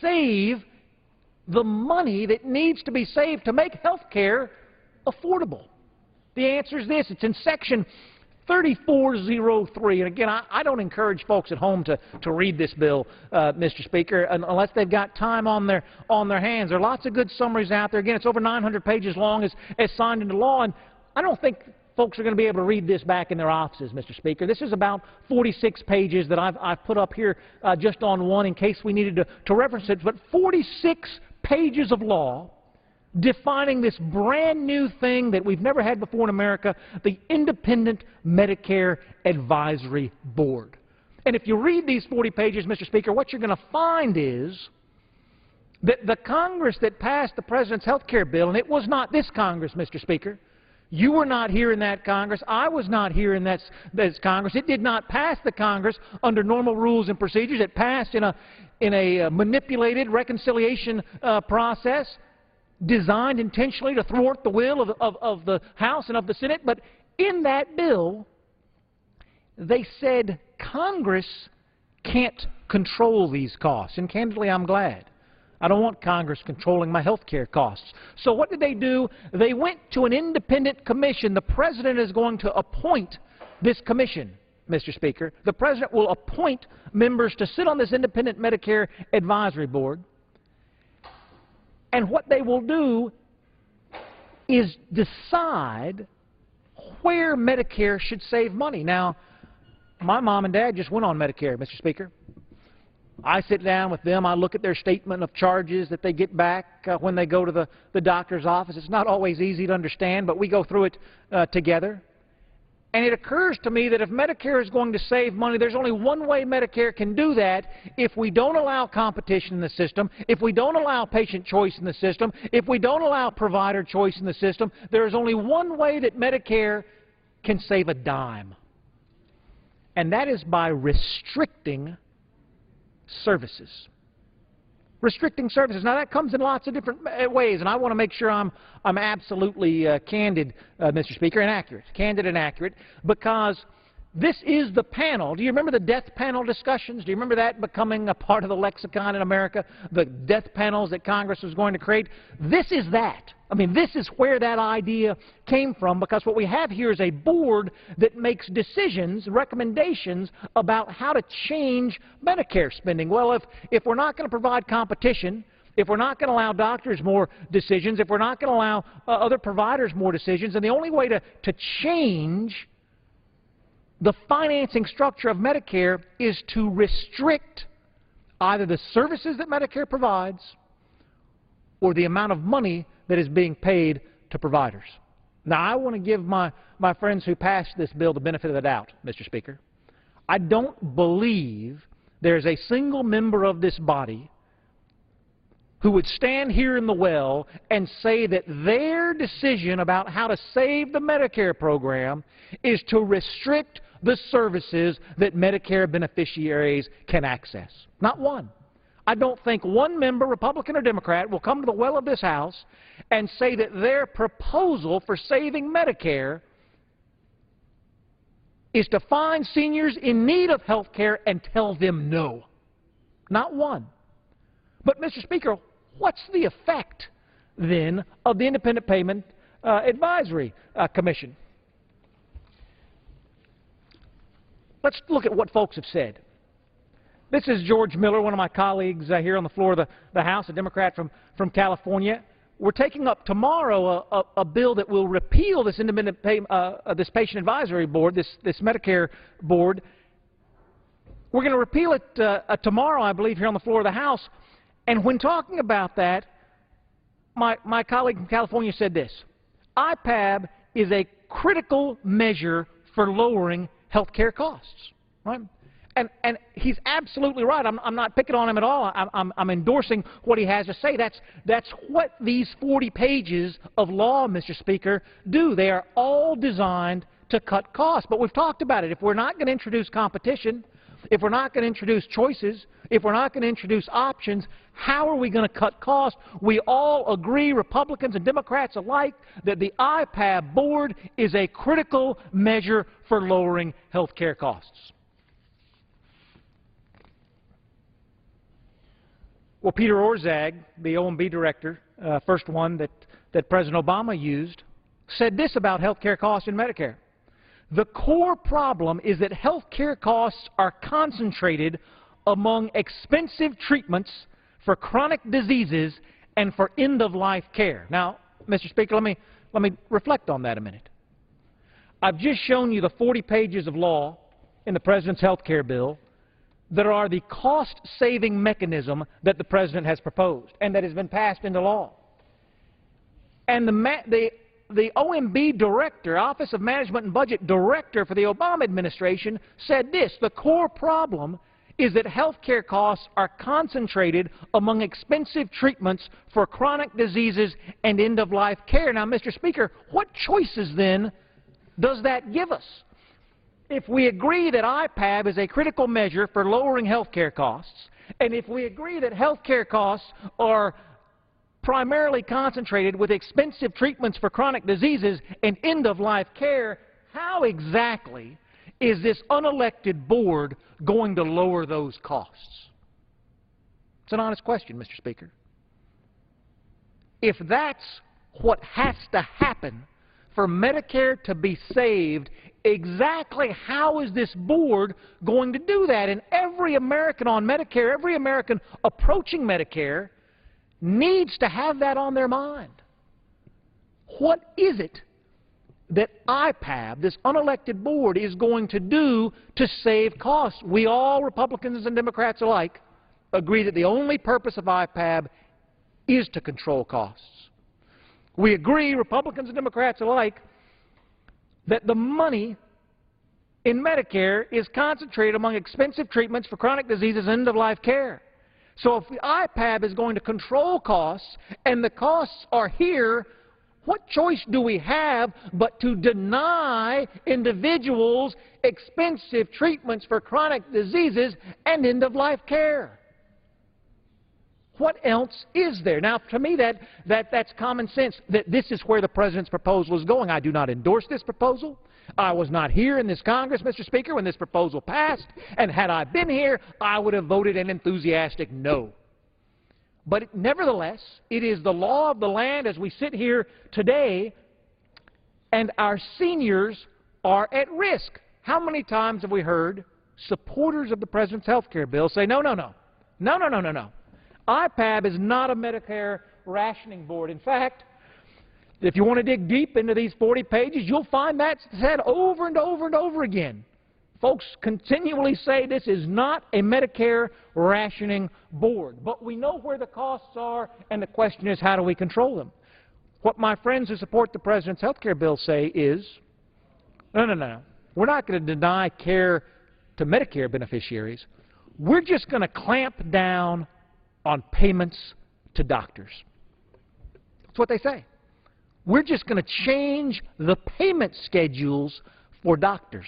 Speaker 14: save the money that needs to be saved to make health care affordable? The answer is this. It's in Section 3403. And again, I don't encourage folks at home to read this bill, Mr. Speaker, unless they've got time on their hands. There are lots of good summaries out there. Again, it's over 900 pages long as signed into law, and I don't think folks are going to be able to read this back in their offices, Mr. Speaker. This is about 46 pages that I've put up here just on one in case we needed to reference it, but 46 pages of law defining this brand new thing that we've never had before in America, the Independent Medicare Advisory Board. And if you read these 40 pages, Mr. Speaker, what you're going to find is that the Congress that passed the President's health care bill, and it was not this Congress, Mr. Speaker. You were not here in that Congress. I was not here in this Congress. It did not pass the Congress under normal rules and procedures. It passed in a manipulated reconciliation process designed intentionally to thwart the will of the House and of the Senate. But in that bill, they said Congress can't control these costs. And candidly, I'm glad. I don't want Congress controlling my health care costs. So what did they do? They went to an independent commission. The President is going to appoint this commission, Mr. Speaker. The President will appoint members to sit on this Independent Medicare Advisory Board. And what they will do is decide where Medicare should save money. Now, my mom and dad just went on Medicare, Mr. Speaker. I sit down with them. I look at their statement of charges that they get back when they go to the doctor's office. It's not always easy to understand, but we go through it together. And it occurs to me that if Medicare is going to save money, there's only one way Medicare can do that. If we don't allow competition in the system, if we don't allow patient choice in the system, if we don't allow provider choice in the system, there is only one way that Medicare can save a dime. And that is by restricting services. Restricting services. Now, that comes in lots of different ways, and I want to make sure I'm absolutely candid, Mr. Speaker, and accurate. Candid and accurate, because this is the panel. Do you remember the death panel discussions? Do you remember that becoming a part of the lexicon in America? The death panels that Congress was going to create? This is that. I mean, this is where that idea came from, because what we have here is a board that makes decisions, recommendations about how to change Medicare spending. Well, if we're not going to provide competition, if we're not going to allow doctors more decisions, if we're not going to allow other providers more decisions, and the only way to change the financing structure of Medicare is to restrict either the services that Medicare provides or the amount of money that is being paid to providers. Now, I want to give my friends who passed this bill the benefit of the doubt, Mr. Speaker. I don't believe there's a single member of this body who would stand here in the well and say that their decision about how to save the Medicare program is to restrict the services that Medicare beneficiaries can access. Not one. I don't think one member, Republican or Democrat, will come to the well of this House and say that their proposal for saving Medicare is to find seniors in need of health care and tell them no. Not one. But, Mr. Speaker, what's the effect, then, of the Independent Payment Advisory Commission? Let's look at what folks have said. This is George Miller, one of my colleagues here on the floor of the House, a Democrat from California. We're taking up tomorrow a bill that will repeal this this Patient Advisory Board, this Medicare board. We're going to repeal it tomorrow, I believe, here on the floor of the House. And when talking about that, my colleague from California said this: IPAB is a critical measure for lowering health care costs, right? And he's absolutely right. I'm not picking on him at all. I'm endorsing what he has to say. That's what these 40 pages of law, Mr. Speaker, do. They are all designed to cut costs. But we've talked about it. If we're not going to introduce competition, if we're not going to introduce choices, if we're not going to introduce options, how are we going to cut costs? We all agree, Republicans and Democrats alike, that the IPAB board is a critical measure for lowering health care costs. Well, Peter Orszag, the OMB director, first one that President Obama used, said this about health care costs in Medicare. The core problem is that health care costs are concentrated among expensive treatments for chronic diseases and for end-of-life care. Now, Mr. Speaker, let me reflect on that a minute. I've just shown you the 40 pages of law in the President's health care bill that are the cost-saving mechanism that the President has proposed and that has been passed into law. And the OMB director, Office of Management and Budget director for the Obama administration, said this: the core problem is that health care costs are concentrated among expensive treatments for chronic diseases and end-of-life care. Now, Mr. Speaker, what choices then does that give us? If we agree that IPAB is a critical measure for lowering health care costs, and if we agree that health care costs are primarily concentrated with expensive treatments for chronic diseases and end-of-life care, how exactly is this unelected board going to lower those costs? It's an honest question, Mr. Speaker. If that's what has to happen for Medicare to be saved, exactly how is this board going to do that? And every American on Medicare, every American approaching Medicare, needs to have that on their mind. What is it that IPAB, this unelected board, is going to do to save costs? We all, Republicans and Democrats alike, agree that the only purpose of IPAB is to control costs. We agree, Republicans and Democrats alike, that the money in Medicare is concentrated among expensive treatments for chronic diseases and end-of-life care. So if the IPAB is going to control costs, and the costs are here, what choice do we have but to deny individuals expensive treatments for chronic diseases and end-of-life care? What else is there? Now, to me, that's common sense, that this is where the President's proposal is going. I do not endorse this proposal. I was not here in this Congress, Mr. Speaker, when this proposal passed, and had I been here, I would have voted an enthusiastic no. But nevertheless, it is the law of the land as we sit here today, and our seniors are at risk. How many times have we heard supporters of the President's health care bill say, no, no, no, no, no, no, no, no. IPAB is not a Medicare rationing board. In fact, if you want to dig deep into these 40 pages, you'll find that said over and over and over again. Folks continually say this is not a Medicare rationing board. But we know where the costs are, and the question is, how do we control them? What my friends who support the President's health care bill say is, no, no, no. We're not going to deny care to Medicare beneficiaries. We're just going to clamp down on payments to doctors. That's what they say. We're just going to change the payment schedules for doctors.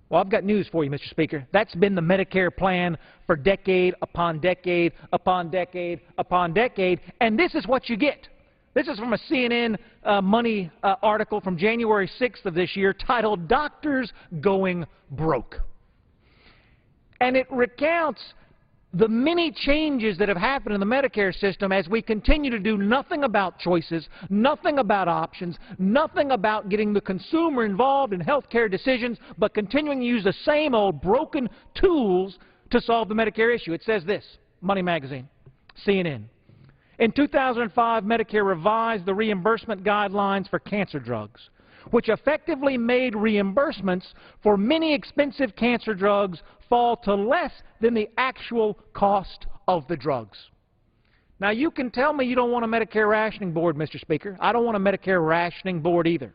Speaker 14: Well, I've got news for you, Mr. Speaker. That's been the Medicare plan for decade upon decade upon decade upon decade, and this is what you get. This is from a CNN Money article from January 6th of this year titled, "Doctors Going Broke." And it recounts the many changes that have happened in the Medicare system as we continue to do nothing about choices, nothing about options, nothing about getting the consumer involved in health care decisions, but continuing to use the same old broken tools to solve the Medicare issue. It says this, Money Magazine, CNN. In 2005, Medicare revised the reimbursement guidelines for cancer drugs, which effectively made reimbursements for many expensive cancer drugs fall to less than the actual cost of the drugs. Now, you can tell me you don't want a Medicare rationing board, Mr. Speaker. I don't want a Medicare rationing board either.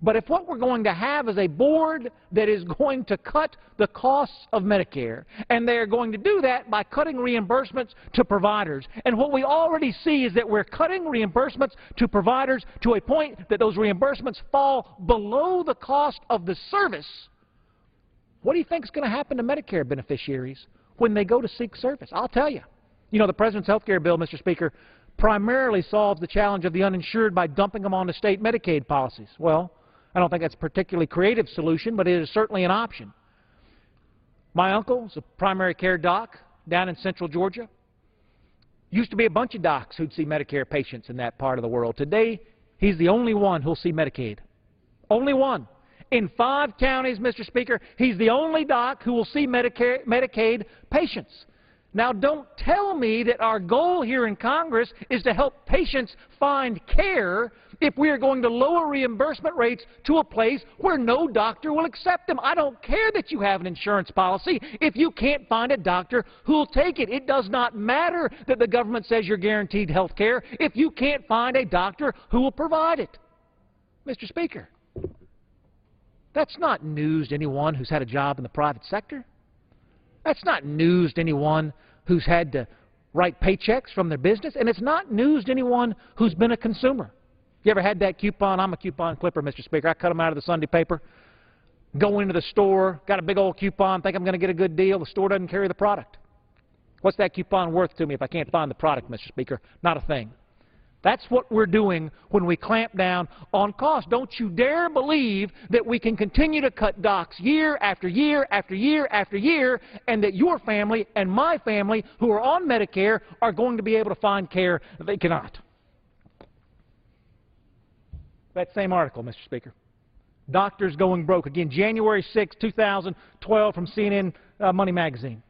Speaker 14: But if what we're going to have is a board that is going to cut the costs of Medicare, and they are going to do that by cutting reimbursements to providers, and what we already see is that we're cutting reimbursements to providers to a point that those reimbursements fall below the cost of the service, what do you think is going to happen to Medicare beneficiaries when they go to seek service? I'll tell you. You know, the President's health care bill, Mr. Speaker, primarily solves the challenge of the uninsured by dumping them onto state Medicaid policies. Well, I don't think that's a particularly creative solution, but it is certainly an option. My uncle is a primary care doc down in central Georgia. Used to be a bunch of docs who'd see Medicare patients in that part of the world. Today, he's the only one who'll see Medicaid. Only one. In 5 counties, Mr. Speaker, he's the only doc who will see Medicaid patients. Now, don't tell me that our goal here in Congress is to help patients find care if we are going to lower reimbursement rates to a place where no doctor will accept them. I don't care that you have an insurance policy if you can't find a doctor who will take it. It does not matter that the government says you're guaranteed health care if you can't find a doctor who will provide it. Mr. Speaker, that's not news to anyone who's had a job in the private sector. That's not news to anyone who's had to write paychecks from their business, and it's not news to anyone who's been a consumer. You ever had that coupon? I'm a coupon clipper, Mr. Speaker. I cut them out of the Sunday paper, go into the store, got a big old coupon, think I'm going to get a good deal. The store doesn't carry the product. What's that coupon worth to me if I can't find the product, Mr. Speaker? Not a thing. That's what we're doing when we clamp down on cost. Don't you dare believe that we can continue to cut docs year after year after year after year, and that your family and my family who are on Medicare are going to be able to find care that they cannot. That same article, Mr. Speaker. Doctors going broke. Again, January 6, 2012 from CNN Money Magazine.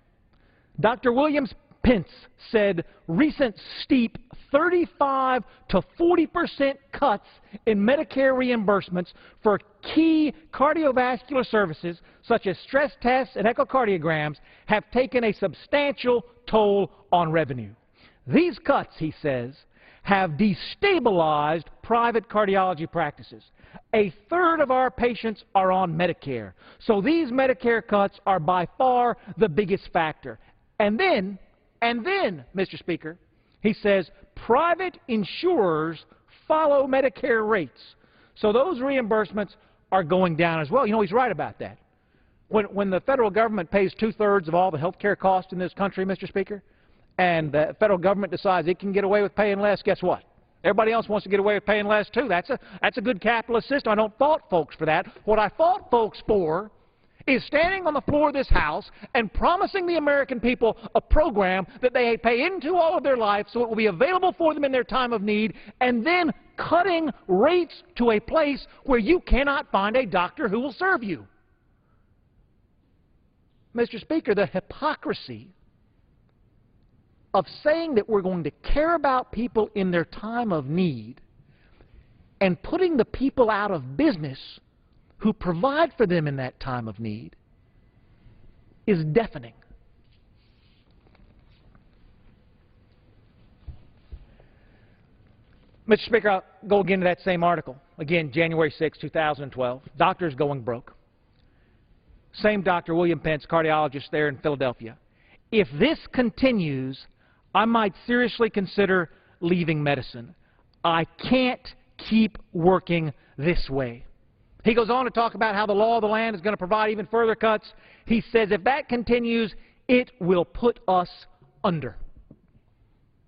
Speaker 14: Dr. Williams Pence said recent steep 35 to 40% cuts in Medicare reimbursements for key cardiovascular services such as stress tests and echocardiograms have taken a substantial toll on revenue. These cuts, he says, have destabilized private cardiology practices. A third of our patients are on Medicare, so these Medicare cuts are by far the biggest factor. And then, Mr. Speaker, he says private insurers follow Medicare rates. So those reimbursements are going down as well. You know, he's right about that. When the federal government pays 2/3 of all the health care costs in this country, Mr. Speaker, and the federal government decides it can get away with paying less, guess what? Everybody else wants to get away with paying less, too. That's a good capitalist system. I don't fault folks for that. What I fault folks for is standing on the floor of this House and promising the American people a program that they pay into all of their life so it will be available for them in their time of need, and then cutting rates to a place where you cannot find a doctor who will serve you. Mr. Speaker, the hypocrisy of saying that we're going to care about people in their time of need and putting the people out of business who provide for them in that time of need is deafening. Mr. Speaker, I'll go again to that same article. Again, January 6, 2012. Doctors going broke. Same Dr. William Pence, cardiologist there in Philadelphia. If this continues, I might seriously consider leaving medicine. I can't keep working this way. He goes on to talk about how the law of the land is going to provide even further cuts. He says if that continues, it will put us under.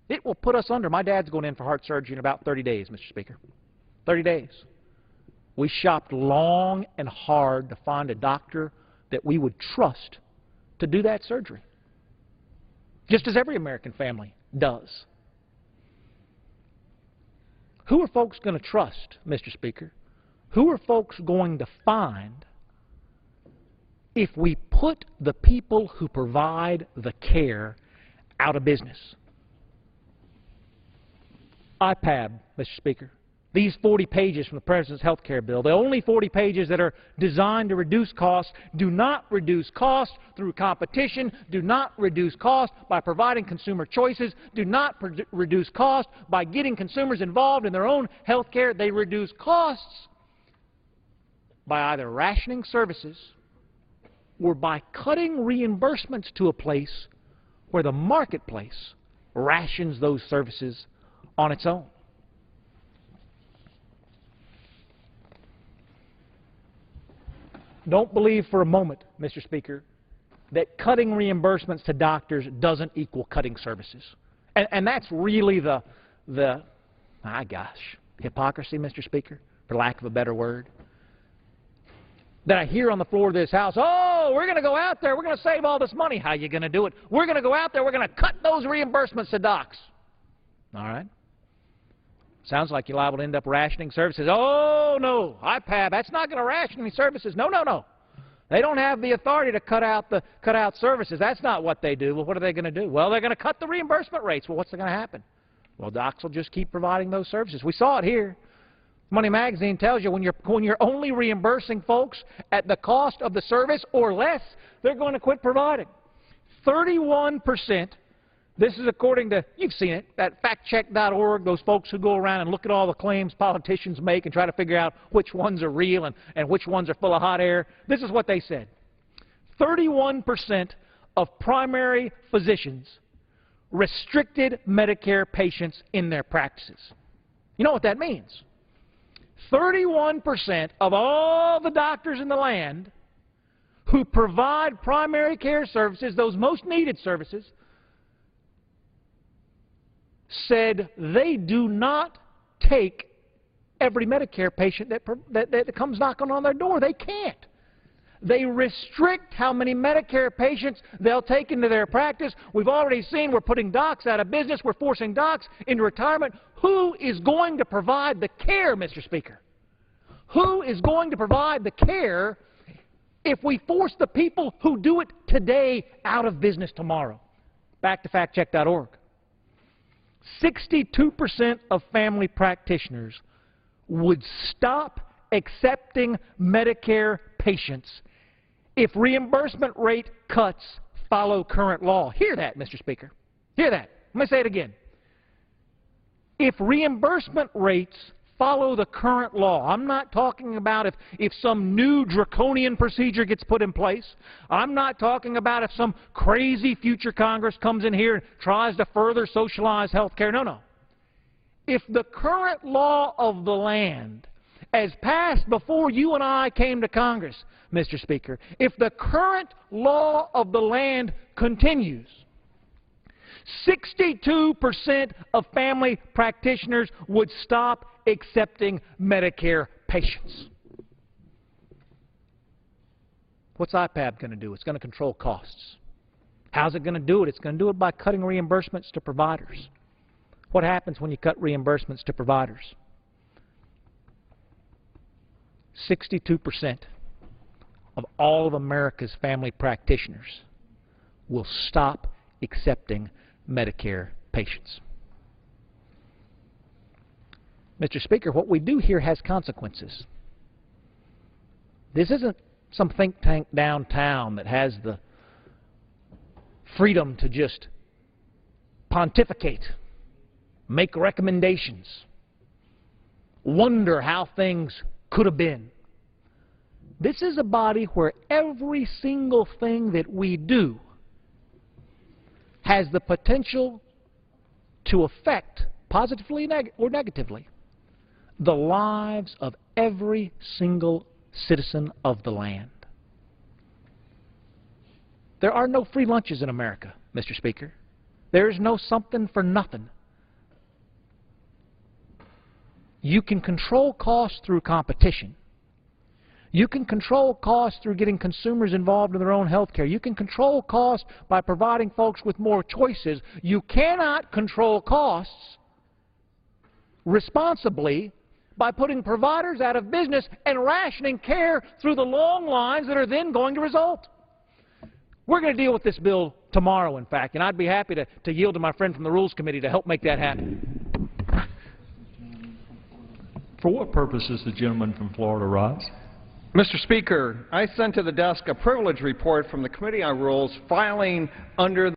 Speaker 14: It will put us under. My dad's going in for heart surgery in about 30 days, Mr. Speaker. 30 days. We shopped long and hard to find a doctor that we would trust to do that surgery, just as every American family does. Who are folks going to trust, Mr. Speaker? Who are folks going to find if we put the people who provide the care out of business? IPAB, Mr. Speaker, these 40 pages from the President's health care bill, the only 40 pages that are designed to reduce costs, do not reduce costs through competition, do not reduce costs by providing consumer choices, do not reduce costs by getting consumers involved in their own health care. They reduce costs by either rationing services or by cutting reimbursements to a place where the marketplace rations those services on its own. Don't believe for a moment, Mr. Speaker, that cutting reimbursements to doctors doesn't equal cutting services. And that's really the hypocrisy, Mr. Speaker, for lack of a better word, that I hear on the floor of this House. Oh, we're going to go out there, we're going to save all this money. How are you going to do it? We're going to go out there, we're going to cut those reimbursements to docs. All right. Sounds like you're liable to end up rationing services. Oh, no, IPAB, that's not going to ration any services. No, no, no. They don't have the authority to cut out services. That's not what they do. Well, what are they going to do? Well, they're going to cut the reimbursement rates. Well, what's going to happen? Well, docs will just keep providing those services. We saw it here. Money Magazine tells you when you're only reimbursing folks at the cost of the service or less, they're going to quit providing. 31%. This is according to, you've seen it, that factcheck.org, those folks who go around and look at all the claims politicians make and try to figure out which ones are real and which ones are full of hot air. This is what they said. 31% of primary physicians restricted Medicare patients in their practices. You know what that means? 31% of all the doctors in the land who provide primary care services, those most needed services, said they do not take every Medicare patient that comes knocking on their door. They can't. They restrict how many Medicare patients they'll take into their practice. We've already seen we're putting docs out of business. We're forcing docs into retirement. Who is going to provide the care, Mr. Speaker? Who is going to provide the care if we force the people who do it today out of business tomorrow? Back to factcheck.org. 62% of family practitioners would stop accepting Medicare patients if reimbursement rate cuts follow current law. Hear that, Mr. Speaker. Hear that. Let me say it again. If reimbursement rates follow the current law, I'm not talking about if some new draconian procedure gets put in place. I'm not talking about if some crazy future Congress comes in here and tries to further socialize health care. No, no. If the current law of the land, as passed before you and I came to Congress, Mr. Speaker, if the current law of the land continues, 62% of family practitioners would stop accepting Medicare patients. What's IPAB going to do? It's going to control costs. How's it going to do it? It's going to do it by cutting reimbursements to providers. What happens when you cut reimbursements to providers? 62% of all of America's family practitioners will stop accepting Medicare patients. Mr. Speaker, what we do here has consequences. This isn't some think tank downtown that has the freedom to just pontificate, make recommendations, wonder how things could have been. This is a body where every single thing that we do has the potential to affect, positively or negatively, the lives of every single citizen of the land. There are no free lunches in America, Mr. Speaker. There is no something for nothing. You can control costs through competition. You can control costs through getting consumers involved in their own health care. You can control costs by providing folks with more choices. You cannot control costs responsibly by putting providers out of business and rationing care through the long lines that are then going to result. We're going to deal with this bill tomorrow, in fact, and I'd be happy to yield to my friend from the Rules Committee to help make that happen.
Speaker 12: For what purpose does the gentleman from Florida rise?
Speaker 15: Mr. Speaker, I sent to the desk a privilege report from the Committee on Rules filing under